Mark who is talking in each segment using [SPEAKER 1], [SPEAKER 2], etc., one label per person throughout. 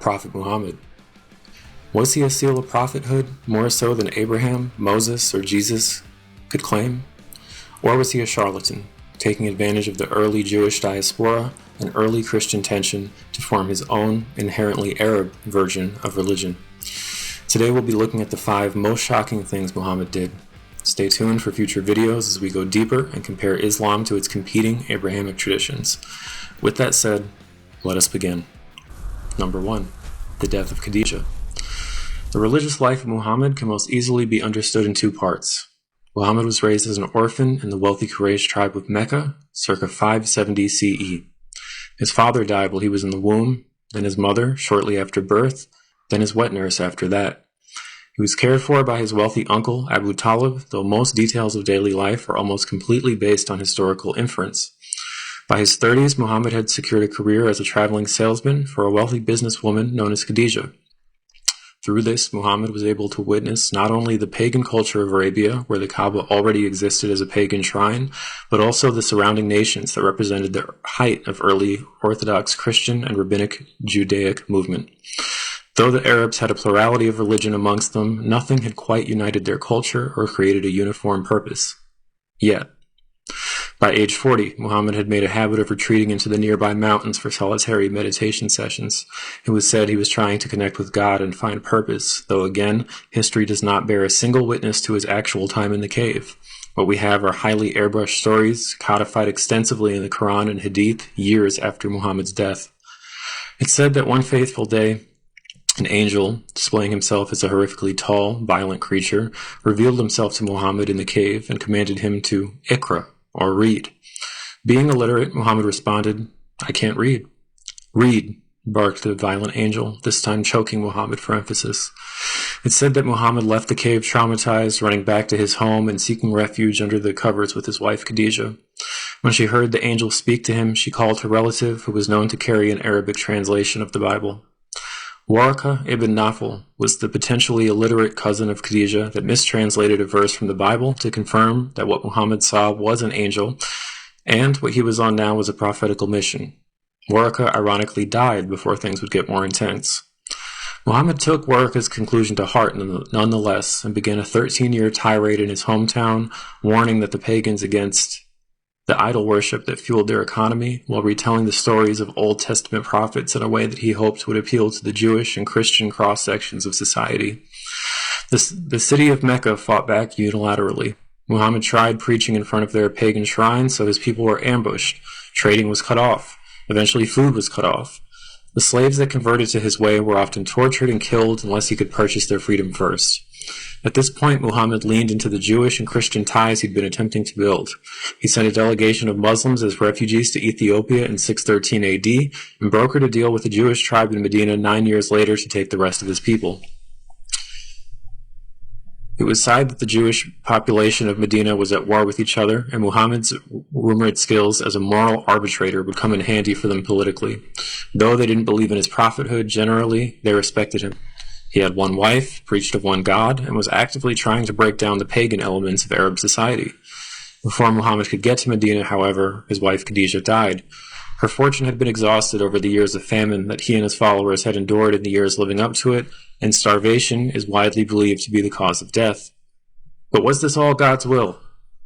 [SPEAKER 1] Prophet Muhammad. Was he a seal of prophethood, more so than Abraham, Moses, or Jesus could claim? Or was he a charlatan, taking advantage of the early Jewish diaspora and early Christian tension to form his own inherently Arab version of religion? Today we'll be looking at the 5 most shocking things Muhammad did. Stay tuned for future videos as we go deeper and compare Islam to its competing Abrahamic traditions. With that said, let us begin. Number 1. The death of Khadijah. The religious life of Muhammad can most easily be understood in 2 parts. Muhammad was raised as an orphan in the wealthy Quraysh tribe of Mecca, circa 570 CE. His father died while he was in the womb, then his mother shortly after birth, then his wet nurse after that. He was cared for by his wealthy uncle, Abu Talib, though most details of daily life are almost completely based on historical inference. By his 30s, Muhammad had secured a career as a traveling salesman for a wealthy businesswoman known as Khadijah. Through this, Muhammad was able to witness not only the pagan culture of Arabia, where the Kaaba already existed as a pagan shrine, but also the surrounding nations that represented the height of early Orthodox Christian and Rabbinic Judaic movement. Though the Arabs had a plurality of religion amongst them, nothing had quite united their culture or created a uniform purpose. Yet. By age 40, Muhammad had made a habit of retreating into the nearby mountains for solitary meditation sessions. It was said he was trying to connect with God and find purpose, though again, history does not bear a single witness to his actual time in the cave. What we have are highly airbrushed stories, codified extensively in the Quran and Hadith years after Muhammad's death. It's said that one fateful day, an angel, displaying himself as a horrifically tall, violent creature, revealed himself to Muhammad in the cave and commanded him to Iqra, or read. Being illiterate, Muhammad responded, "I can't read." "Read," barked the violent angel, this time choking Muhammad for emphasis. It's said that Muhammad left the cave traumatized, running back to his home and seeking refuge under the covers with his wife Khadijah. When she heard the angel speak to him, she called her relative, who was known to carry an Arabic translation of the Bible. Waraka ibn Nawfal was the potentially illiterate cousin of Khadijah that mistranslated a verse from the Bible to confirm that what Muhammad saw was an angel, and what he was on now was a prophetical mission. Waraka ironically died before things would get more intense. Muhammad took Waraka's conclusion to heart nonetheless and began a 13-year tirade in his hometown, warning that the pagans against the idol worship that fueled their economy, while retelling the stories of Old Testament prophets in a way that he hoped would appeal to the Jewish and Christian cross-sections of society. The city of Mecca fought back unilaterally. Muhammad tried preaching in front of their pagan shrines, so his people were ambushed. Trading was cut off. Eventually food was cut off. The slaves that converted to his way were often tortured and killed unless he could purchase their freedom first. At this point, Muhammad leaned into the Jewish and Christian ties he'd been attempting to build. He sent a delegation of Muslims as refugees to Ethiopia in 613 AD and brokered a deal with the Jewish tribe in Medina 9 years later to take the rest of his people. It was said that the Jewish population of Medina was at war with each other, and Muhammad's rumored skills as a moral arbitrator would come in handy for them politically. Though they didn't believe in his prophethood generally, they respected him. He had one wife, preached of one God, and was actively trying to break down the pagan elements of Arab society. Before Muhammad could get to Medina, however, his wife Khadijah died. Her fortune had been exhausted over the years of famine that he and his followers had endured in the years living up to it, and starvation is widely believed to be the cause of death. But was this all God's will?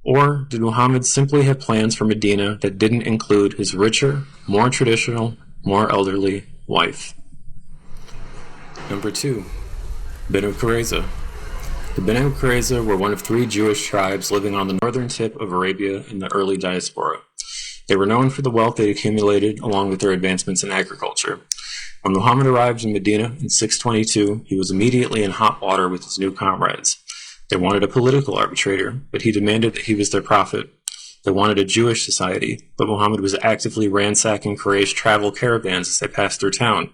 [SPEAKER 1] Or did Muhammad simply have plans for Medina that didn't include his richer, more traditional, more elderly wife? Number 2. Banu Qurayza. The Banu Qurayza were one of 3 Jewish tribes living on the northern tip of Arabia in the early diaspora. They were known for the wealth they'd accumulated along with their advancements in agriculture. When Muhammad arrived in Medina in 622, he was immediately in hot water with his new comrades. They wanted a political arbitrator, but he demanded that he was their prophet. They wanted a Jewish society, but Muhammad was actively ransacking Quraysh travel caravans as they passed through town.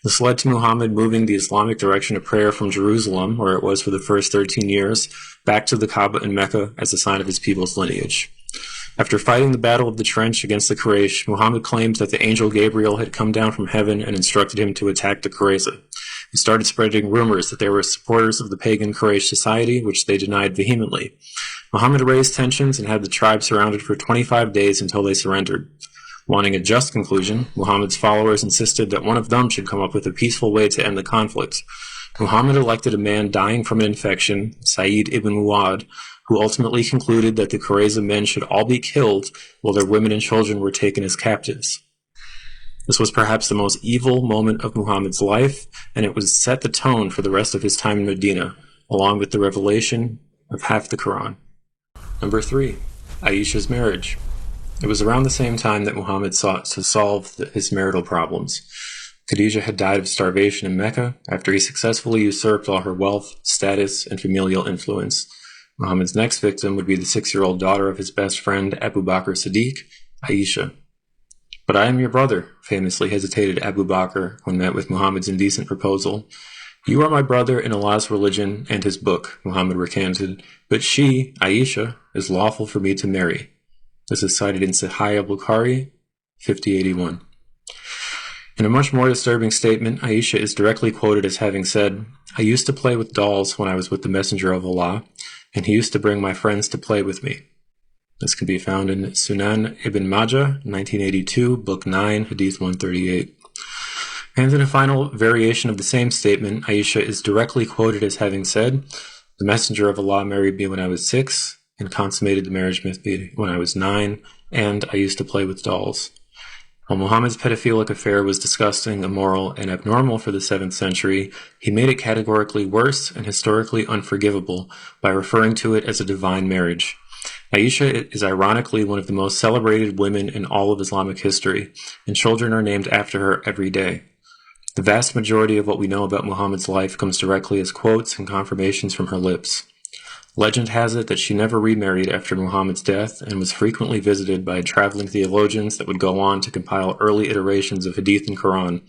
[SPEAKER 1] This led to Muhammad moving the Islamic direction of prayer from Jerusalem, where it was for the first 13 years, back to the Kaaba in Mecca as a sign of his people's lineage. After fighting the Battle of the Trench against the Quraysh, Muhammad claimed that the angel Gabriel had come down from heaven and instructed him to attack the Qurayza. He started spreading rumors that they were supporters of the pagan Quraysh society, which they denied vehemently. Muhammad raised tensions and had the tribe surrounded for 25 days until they surrendered. Wanting a just conclusion, Muhammad's followers insisted that one of them should come up with a peaceful way to end the conflict. Muhammad elected a man dying from an infection, Sa'id ibn Mu'ad, who ultimately concluded that the Qurayza men should all be killed while their women and children were taken as captives. This was perhaps the most evil moment of Muhammad's life, and it was set the tone for the rest of his time in Medina, along with the revelation of half the Quran. Number 3. Aisha's marriage. It was around the same time that Muhammad sought to solve his marital problems. Khadijah had died of starvation in Mecca after he successfully usurped all her wealth, status, and familial influence. Muhammad's next victim would be the 6-year-old daughter of his best friend Abu Bakr Siddiq, Aisha. "But I am your brother," famously hesitated Abu Bakr when met with Muhammad's indecent proposal. "You are my brother in Allah's religion and his book," Muhammad recanted, "but she, Aisha, is lawful for me to marry." This is cited in Sahih al-Bukhari, 5081. In a much more disturbing statement, Aisha is directly quoted as having said, "I used to play with dolls when I was with the Messenger of Allah, and he used to bring my friends to play with me." This can be found in Sunan Ibn Majah, 1982, Book 9, Hadith 138. And in a final variation of the same statement, Aisha is directly quoted as having said, "The Messenger of Allah married me when I was 6, and consummated the marriage with me when I was 9, and I used to play with dolls." While Muhammad's pedophilic affair was disgusting, immoral, and abnormal for the 7th century, he made it categorically worse and historically unforgivable by referring to it as a divine marriage. Aisha is ironically one of the most celebrated women in all of Islamic history, and children are named after her every day. The vast majority of what we know about Muhammad's life comes directly as quotes and confirmations from her lips. Legend has it that she never remarried after Muhammad's death and was frequently visited by traveling theologians that would go on to compile early iterations of Hadith and Quran.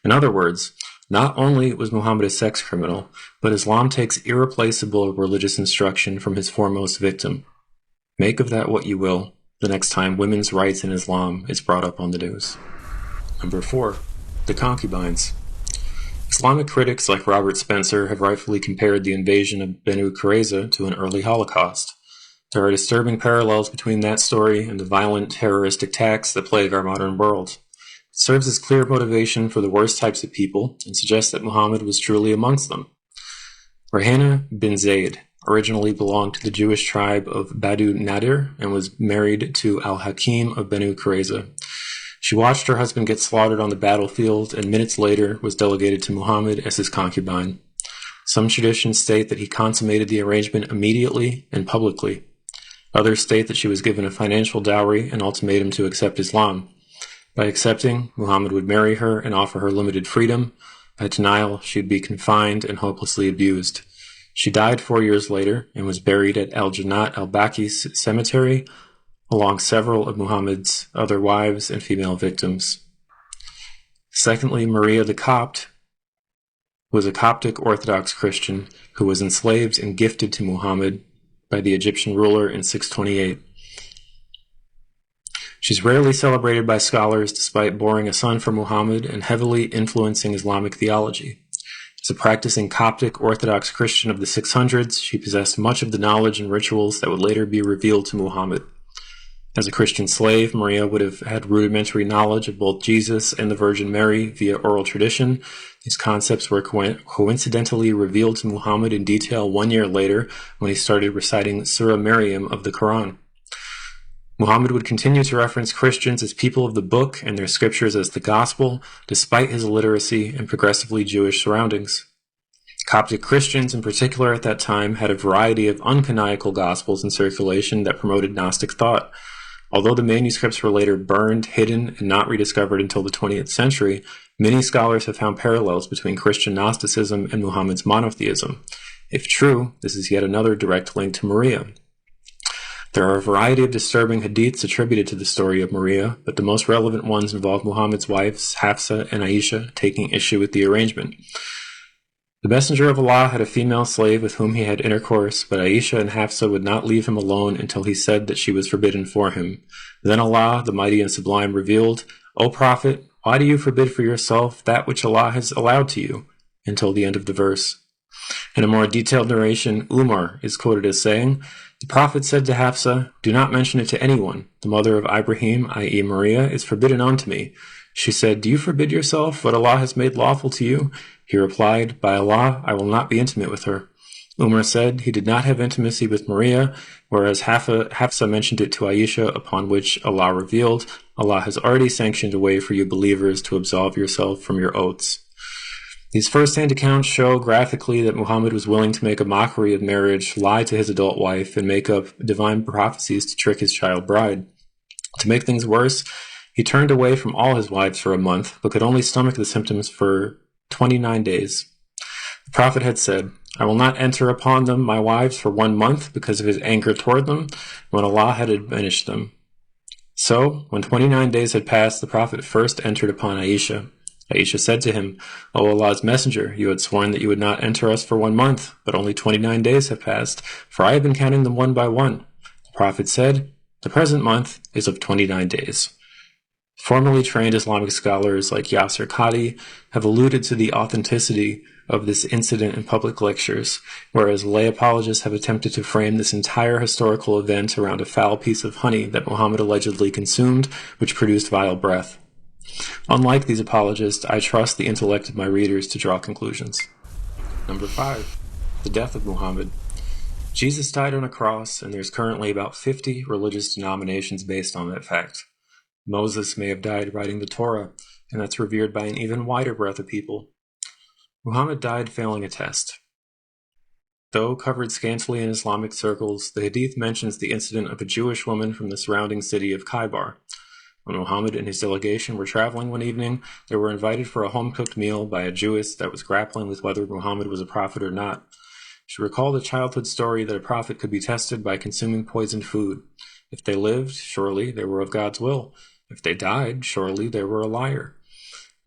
[SPEAKER 1] In other words, not only was Muhammad a sex criminal, but Islam takes irreplaceable religious instruction from his foremost victim. Make of that what you will the next time women's rights in Islam is brought up on the news. Number 4. The concubines. Islamic critics like Robert Spencer have rightfully compared the invasion of Banu Qurayza to an early Holocaust. There are disturbing parallels between that story and the violent terrorist attacks that plague our modern world. It serves as clear motivation for the worst types of people and suggests that Muhammad was truly amongst them. Rehana bin Zayd originally belonged to the Jewish tribe of Banu Nadir and was married to Al-Hakim of Banu Qurayza. She watched her husband get slaughtered on the battlefield and minutes later was delegated to Muhammad as his concubine. Some traditions state that he consummated the arrangement immediately and publicly. Others state that she was given a financial dowry and ultimatum to accept Islam. By accepting, Muhammad would marry her and offer her limited freedom. By denial, she would be confined and hopelessly abused. She died 4 years later and was buried at Al-Jannat al-Baqi cemetery, along several of Muhammad's other wives and female victims. Secondly, Maria the Copt was a Coptic Orthodox Christian who was enslaved and gifted to Muhammad by the Egyptian ruler in 628. She's rarely celebrated by scholars despite bearing a son for Muhammad and heavily influencing Islamic theology. As a practicing Coptic Orthodox Christian of the 600s, she possessed much of the knowledge and rituals that would later be revealed to Muhammad. As a Christian slave, Maria would have had rudimentary knowledge of both Jesus and the Virgin Mary via oral tradition. These concepts were coincidentally revealed to Muhammad in detail 1 year later when he started reciting Surah Maryam of the Quran. Muhammad would continue to reference Christians as people of the book and their scriptures as the gospel, despite his illiteracy and progressively Jewish surroundings. Coptic Christians in particular at that time had a variety of uncanonical gospels in circulation that promoted Gnostic thought. Although the manuscripts were later burned, hidden, and not rediscovered until the 20th century, many scholars have found parallels between Christian Gnosticism and Muhammad's monotheism. If true, this is yet another direct link to Maria. There are a variety of disturbing hadiths attributed to the story of Maria, but the most relevant ones involve Muhammad's wives, Hafsa and Aisha, taking issue with the arrangement. The Messenger of Allah had a female slave with whom he had intercourse, but Aisha and Hafsa would not leave him alone until he said that she was forbidden for him. Then Allah, the Mighty and Sublime, revealed, "O Prophet, why do you forbid for yourself that which Allah has allowed to you?" until the end of the verse. In a more detailed narration, Umar is quoted as saying, The Prophet said to Hafsa, "Do not mention it to anyone. The mother of Ibrahim, i.e. Maria, is forbidden unto me." She said, "Do you forbid yourself what Allah has made lawful to you?" He replied, "By Allah, I will not be intimate with her." Umar said he did not have intimacy with Maria, whereas Hafsa mentioned it to Aisha, upon which Allah revealed, "Allah has already sanctioned a way for you believers to absolve yourself from your oaths." These first-hand accounts show graphically that Muhammad was willing to make a mockery of marriage, lie to his adult wife, and make up divine prophecies to trick his child bride. To make things worse, he turned away from all his wives for a month, but could only stomach the symptoms for 29 days. The Prophet had said, "I will not enter upon them, my wives, for 1 month because of his anger toward them, when Allah had admonished them." So, when 29 days had passed, the Prophet first entered upon Aisha. Aisha said to him, "O Allah's Messenger, you had sworn that you would not enter us for 1 month, but only 29 days have passed, for I have been counting them one by one." The Prophet said, "The present month is of 29 days. Formerly trained Islamic scholars like Yasser Qadi have alluded to the authenticity of this incident in public lectures, whereas lay apologists have attempted to frame this entire historical event around a foul piece of honey that Muhammad allegedly consumed, which produced vile breath. Unlike these apologists, I trust the intellect of my readers to draw conclusions. Number 5. The death of Muhammad. Jesus died on a cross, and there's currently about 50 religious denominations based on that fact. Moses may have died writing the Torah, and that's revered by an even wider breadth of people. Muhammad died failing a test. Though covered scantily in Islamic circles, the Hadith mentions the incident of a Jewish woman from the surrounding city of Khaybar. When Muhammad and his delegation were traveling one evening, they were invited for a home-cooked meal by a Jewess that was grappling with whether Muhammad was a prophet or not. She recalled a childhood story that a prophet could be tested by consuming poisoned food. If they lived, surely they were of God's will. If they died, surely they were a liar.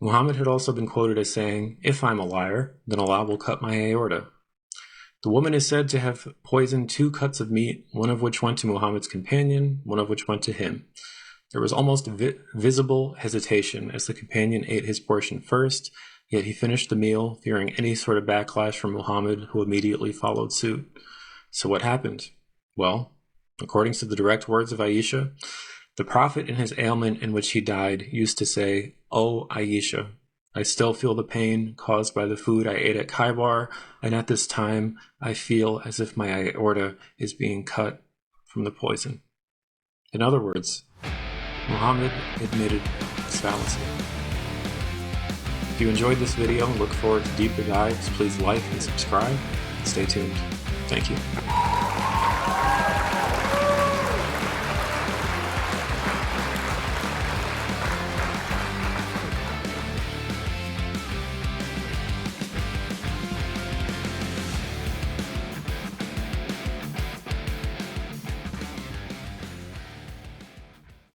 [SPEAKER 1] Muhammad had also been quoted as saying, "If I'm a liar, then Allah will cut my aorta." The woman is said to have poisoned 2 cuts of meat, one of which went to Muhammad's companion, one of which went to him. There was almost visible hesitation as the companion ate his portion first, yet he finished the meal, fearing any sort of backlash from Muhammad, who immediately followed suit. So what happened? Well, according to the direct words of Aisha, the Prophet in his ailment in which he died used to say, "O Aisha, I still feel the pain caused by the food I ate at Khaybar, and at this time I feel as if my aorta is being cut from the poison." In other words, Muhammad admitted his fallacy. If you enjoyed this video and look forward to deeper dives, please like and subscribe. Stay tuned. Thank you.